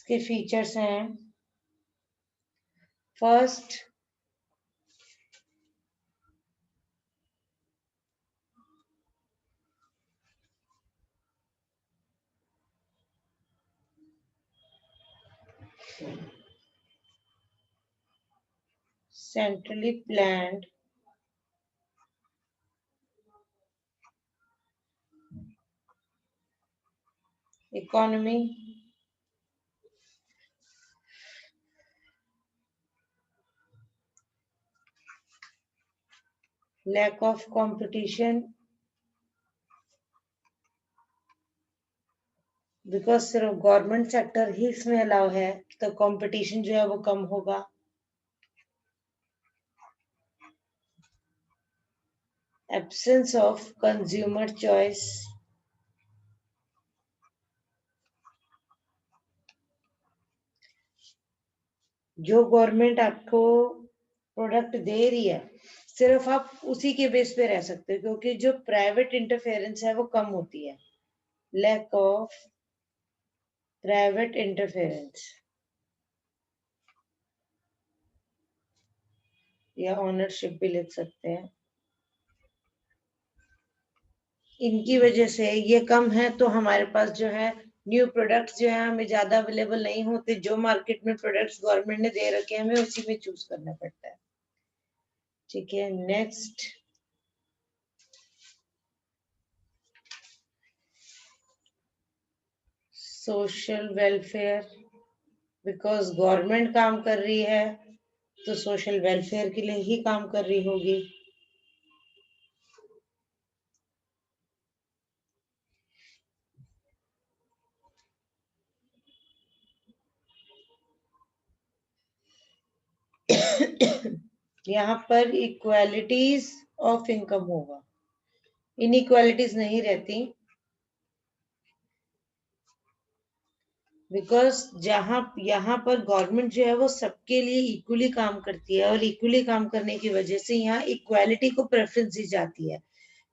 इसके फीचर्स हैं, first centrally planned economy, lack of competition, because सिर्फ गवर्नमेंट सेक्टर ही इसमें अलाउ है तो कंपटीशन जो है वो कम होगा। एब्सेंस ऑफ कंज्यूमर चॉइस, जो गवर्नमेंट आपको प्रोडक्ट दे रही है सिर्फ आप उसी के बेस पे रह सकते हो, क्योंकि जो प्राइवेट इंटरफेरेंस है वो कम होती है। लैक ऑफ प्राइवेट इंटरफेरेंस या ओनरशिप भी लिख सकते हैं, इनकी वजह से ये कम है तो हमारे पास जो है न्यू प्रोडक्ट्स जो है हमें ज्यादा अवेलेबल नहीं होते। जो मार्केट में प्रोडक्ट्स गवर्नमेंट ने दे रखे हैं हमें उसी में चूज करना पड़ता है। ठीक है, next social welfare, because government काम कर रही है तो सोशल वेलफेयर के लिए ही काम कर रही होगी। यहाँ पर इक्वालिटीज ऑफ इनकम होगा, इनइक्वालिटीज नहीं रहती, बिकॉज जहां यहाँ पर गवर्नमेंट जो है वो सबके लिए इक्वली काम करती है और इक्वली काम करने की वजह से यहाँ इक्वालिटी को प्रेफरेंस दी जाती है।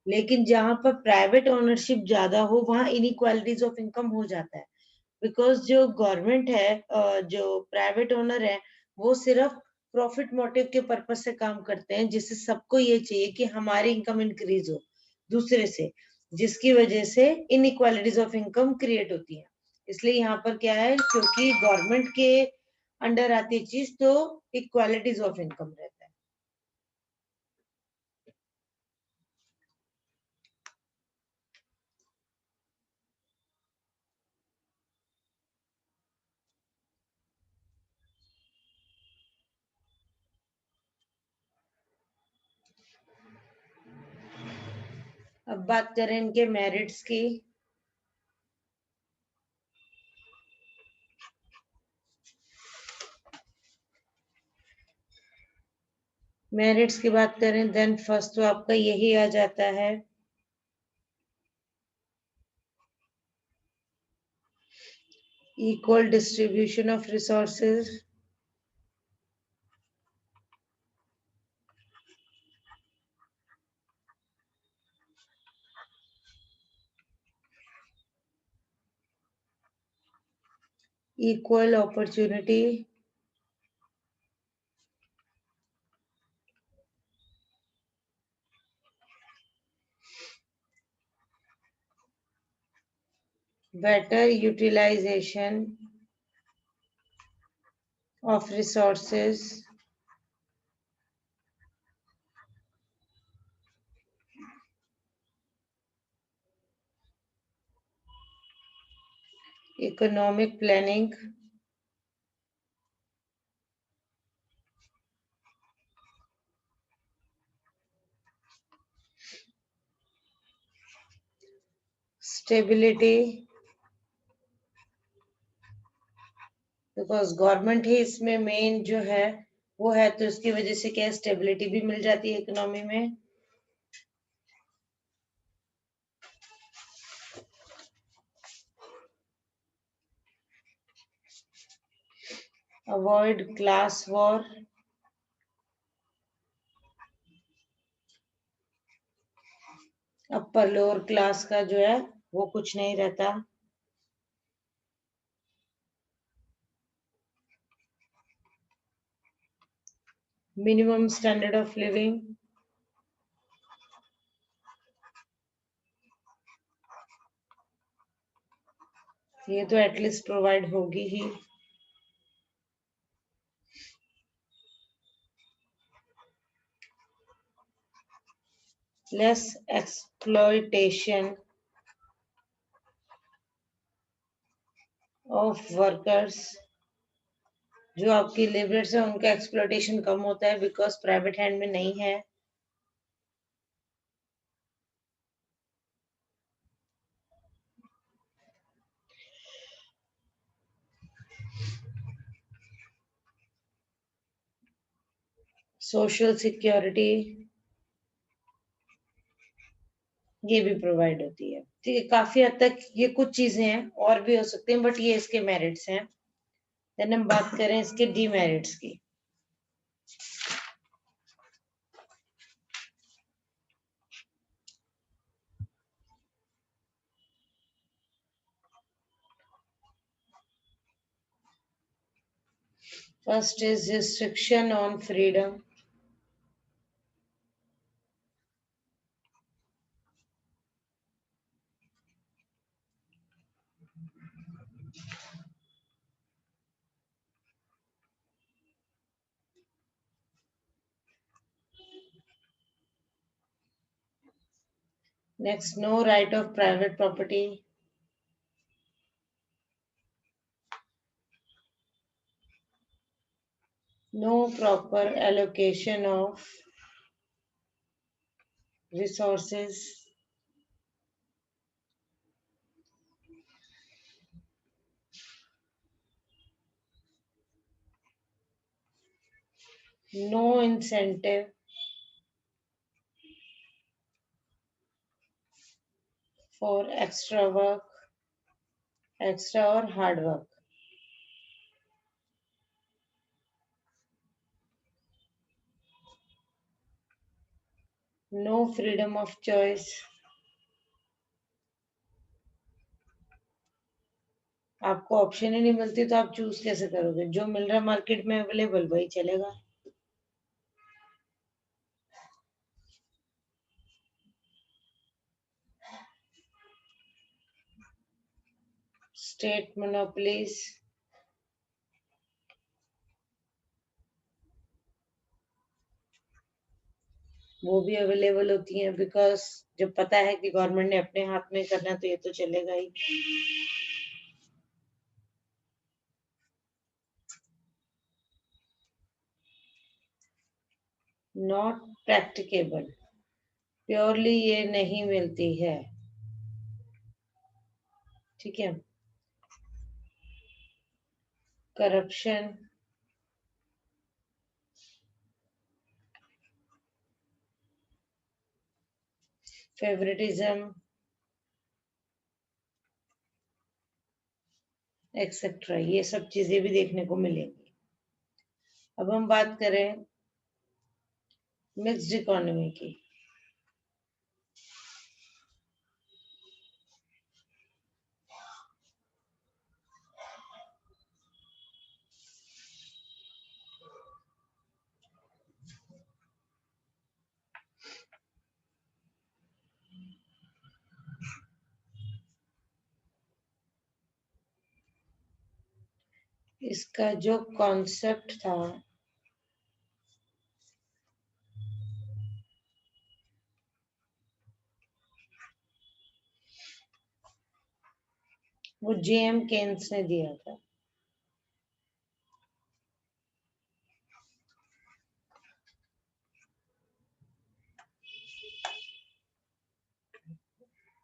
लेकिन जहां पर प्राइवेट ओनरशिप ज्यादा हो वहां इनइक्वालिटीज ऑफ इनकम हो जाता है, बिकॉज जो गवर्नमेंट है, जो प्राइवेट ओनर है वो सिर्फ प्रॉफिट मोटिव के पर्पज से काम करते हैं, जिससे सबको ये चाहिए कि हमारी इनकम इंक्रीज हो दूसरे से, जिसकी वजह से इनइक्वालिटीज ऑफ इनकम क्रिएट होती है। इसलिए यहाँ पर क्या है, क्योंकि गवर्नमेंट के अंडर आती है चीज तो इक्वालिटीज ऑफ इनकम रहता है। अब बात करें इनके मेरिट्स की, मेरिट्स की बात करें देन फर्स्ट तो आपका यही आ जाता है, equal distribution of resources, equal opportunity, better utilization of resources, economic planning, stability, because government ही इसमें मेन जो है वो है तो इसकी वजह से क्या स्टेबिलिटी भी मिल जाती है इकोनॉमी में। Avoid class war, upper lower class का जो है वो कुछ नहीं रहता। मिनिमम स्टैंडर्ड ऑफ लिविंग, ये तो एटलीस्ट प्रोवाइड होगी ही। लेस एक्सप्लॉयटेशन ऑफ वर्कर्स, जो आपकी लेबर्स है उनका एक्सप्लॉयटेशन कम होता है बिकॉज प्राइवेट हैंड में नहीं है। सोशल सिक्योरिटी, ये भी प्रोवाइड होती है। ठीक है, काफी हद तक ये कुछ चीजें हैं, और भी हो सकते हैं, बट ये इसके मेरिट्स हैं। देन हम बात करें इसके डीमेरिट्स की। First is restriction on freedom, next no right of private property, no proper allocation of resources, no incentive for extra work, extra और hard work, no freedom of choice, आपको option ही नहीं मिलती तो आप चूज कैसे करोगे? जो मिल रहा है मार्केट में अवेलेबल वही चलेगा। स्टेट मोनोपोलीज, वो भी अवेलेबल होती हैं बिकॉज जब पता है कि गवर्नमेंट ने अपने हाथ में करना है तो ये तो चलेगा ही। नॉट प्रैक्टिकेबल, प्योरली ये नहीं मिलती है। ठीक है। करप्शन, फेवरेटिज्म, एक्सेट्रा, ये सब चीजें भी देखने को मिलेंगी। अब हम बात करें मिक्स्ड इकोनॉमी की। इसका जो कॉन्सेप्ट था वो जेएम केन्स ने दिया था।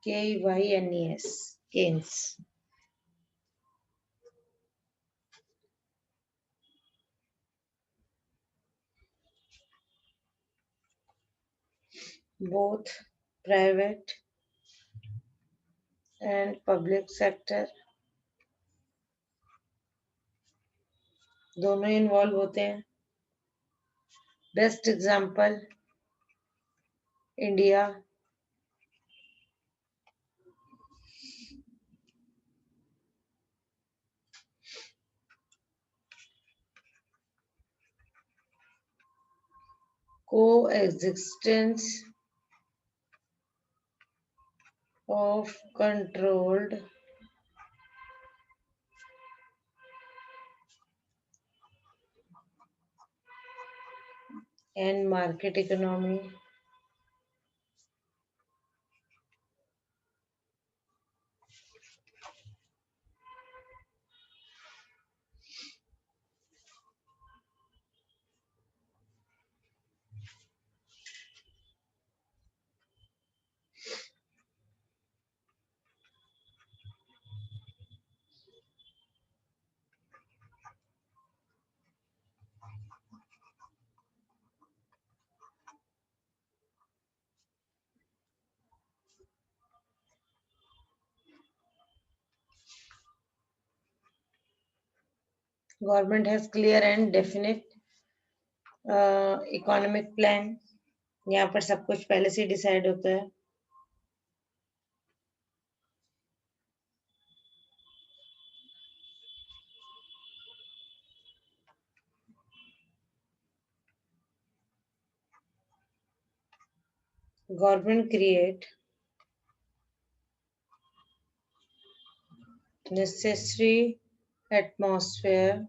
KYNES, Keynes. both private and public sector दोनों इन्वॉल्व होते हैं। Best example India, coexistence of controlled and market economy. Government has clear and definite economic plan. यहाँ पर सब कुछ पहले से डिसाइड होता है. Government create necessary atmosphere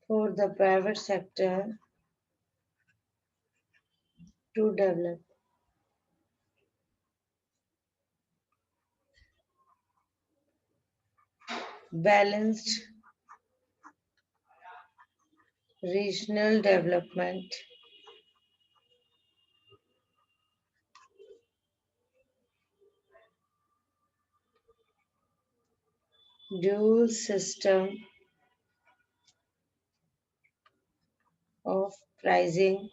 for the private sector to develop. Balanced regional development. Dual system of pricing.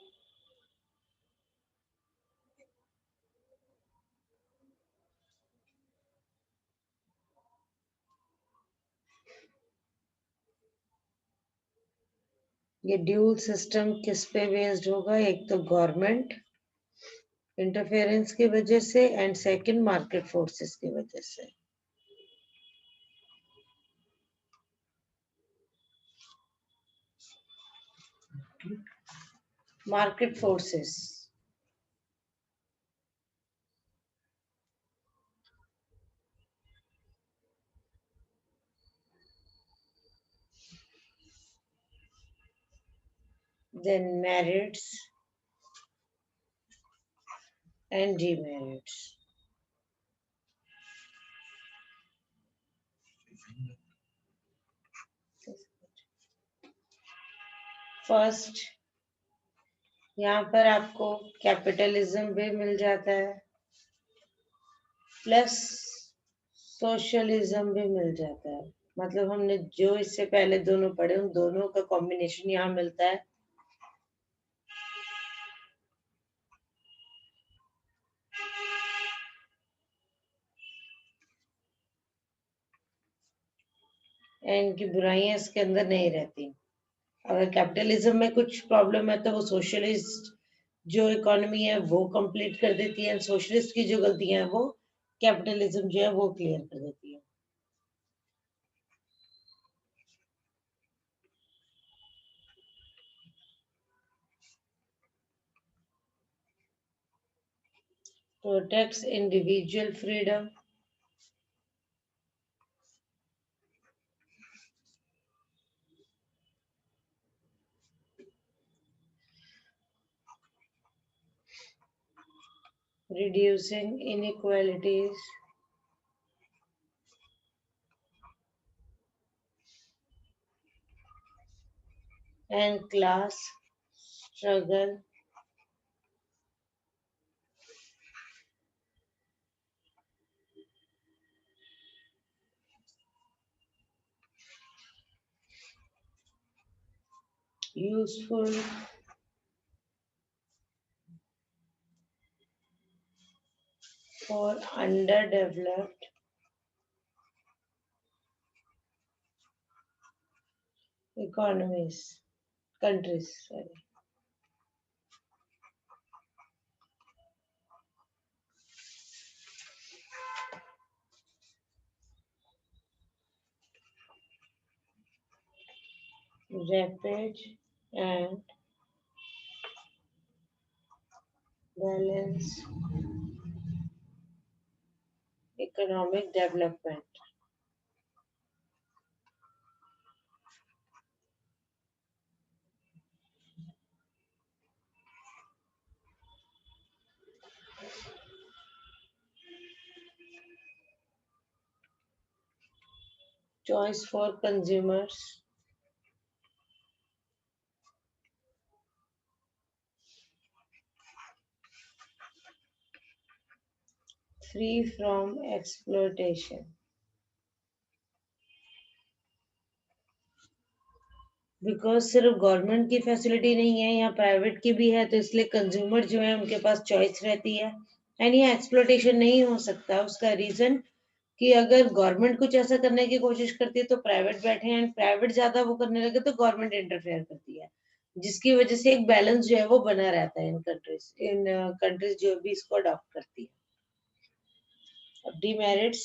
ये dual system किस पे बेस्ड होगा? एक तो गवर्नमेंट इंटरफेरेंस की वजह से एंड सेकंड मार्केट फोर्सेस की वजह से. Market forces. Then merits and demerits. First, यहाँ पर आपको कैपिटलिज्म भी मिल जाता है प्लस सोशलिज्म भी मिल जाता है. मतलब हमने जो इससे पहले दोनों पढ़े उन दोनों का कॉम्बिनेशन यहाँ मिलता है. एंड इनकी बुराइयां इसके अंदर नहीं रहती. अगर कैपिटलिज्म में कुछ प्रॉब्लम है तो वो सोशलिस्ट जो इकोनॉमी है वो कंप्लीट कर देती है. सोशलिस्ट की जो गलतियां हैं वो कैपिटलिज्म जो है वो क्लियर कर देती है. Protects individual freedom. Reducing inequalities. And class struggle. Useful for underdeveloped economies, countries. Sorry. rapid and balanced economic development. Choice for consumers. Free from exploitation. Because सिर्फ गवर्नमेंट की फैसिलिटी नहीं है, यहाँ प्राइवेट की भी है, तो इसलिए कंज्यूमर जो है उनके पास चॉइस रहती है एंड यहाँ एक्सप्लोटेशन नहीं हो सकता। उसका रीजन कि अगर गवर्नमेंट कुछ ऐसा करने की कोशिश करती है तो प्राइवेट बैठे हैं, एंड प्राइवेट ज्यादा वो करने लगे तो गवर्नमेंट इंटरफेयर करती है, जिसकी वजह से एक बैलेंस जो है वो बना रहता है इन कंट्रीज जो भी इसको अडॉप्ट करती है। अब demerits.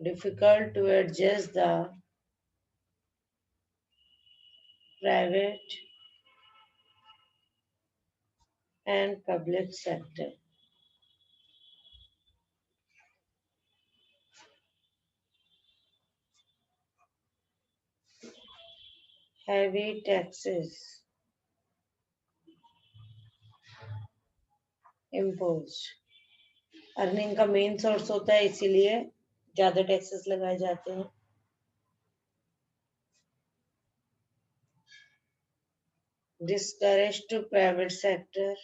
Difficult to adjust the private and public sector. Heavy taxes imposed. Earning का मेन सोर्स होता है, इसीलिए ज्यादा टैक्सेस लगाए जाते हैं। Discourage to private sector.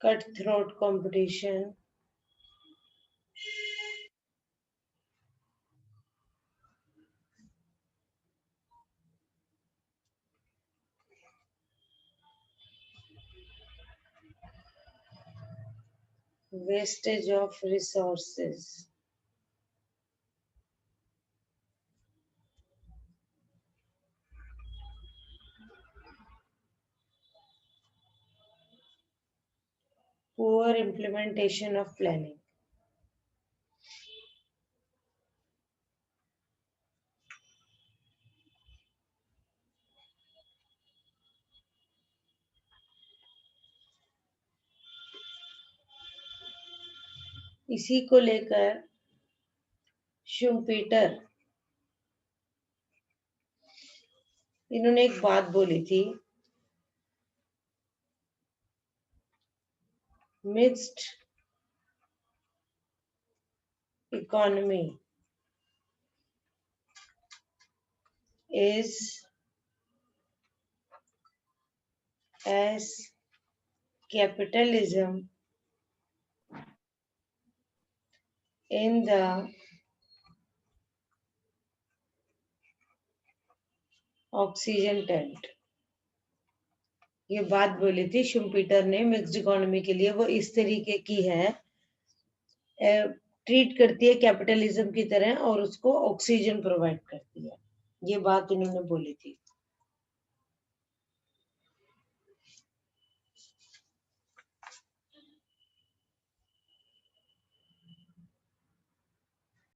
Cutthroat competition. Wastage of resources. Poor implementation of planning. इसी को लेकर शुम्पीटर इन्होंने एक बात बोली थी, mixed economy is as capitalism in the oxygen tent. ये बात बोली थी शुम्पीटर ने मिक्स्ड इकोनॉमी के लिए, वो इस तरीके की है, ट्रीट करती है कैपिटलिज्म की तरह और उसको ऑक्सीजन प्रोवाइड करती है। ये बात इन्होंने बोली थी।